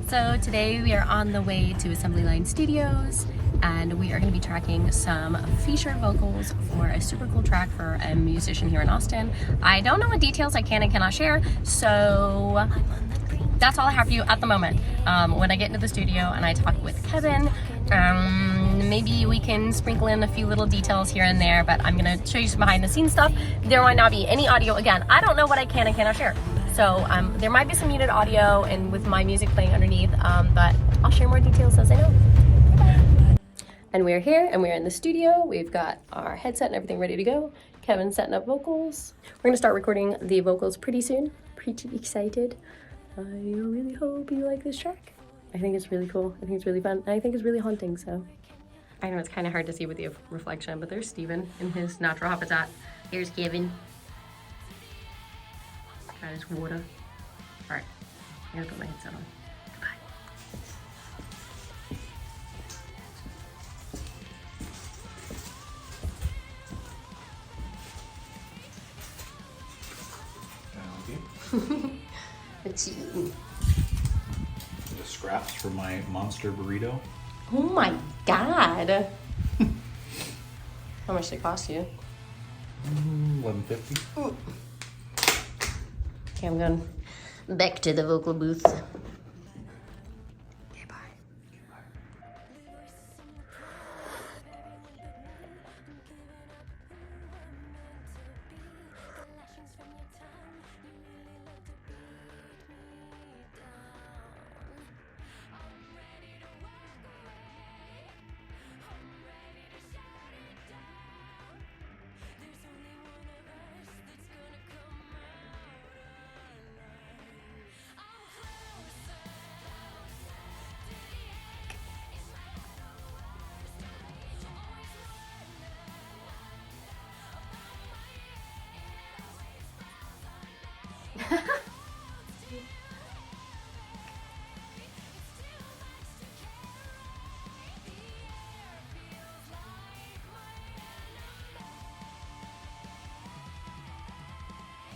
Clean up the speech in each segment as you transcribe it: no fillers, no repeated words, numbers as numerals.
So today we are on the way to Assembly Line Studios and we are going to be tracking some featured vocals for a super cool track for a musician here in Austin. I don't know what details I can and cannot share, so that's all I have for you at the moment. When I get into the studio and I talk with Kevin, maybe we can sprinkle in a few little details here and there, but I'm gonna show you some behind the scenes stuff. There might not be any audio. Again, I don't know what I can and cannot share. So there might be some muted audio and with my music playing underneath, but I'll share more details as I know. Bye. And we're here and we're in the studio. We've got our headset and everything ready to go. Kevin's setting up vocals. We're gonna start recording the vocals pretty soon. Pretty excited. I really hope you like this track. I think it's really cool. I think it's really fun. I think it's really haunting, so. I know it's kind of hard to see with the reflection, but there's Steven in his natural habitat. Here's Kevin. Got his water. All right, I gotta put my headset on. Goodbye. It's you. The scraps for my monster burrito. Oh my god. How much did it cost you? $11.50. Okay, I'm going back to the vocal booth. Okay, bye.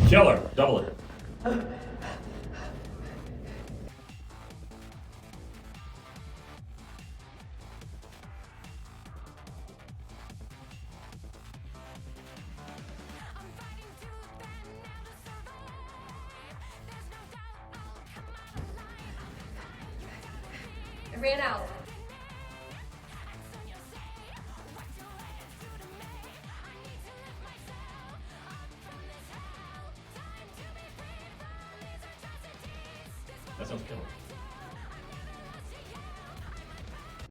Killer, double it. It ran out. That sounds killer.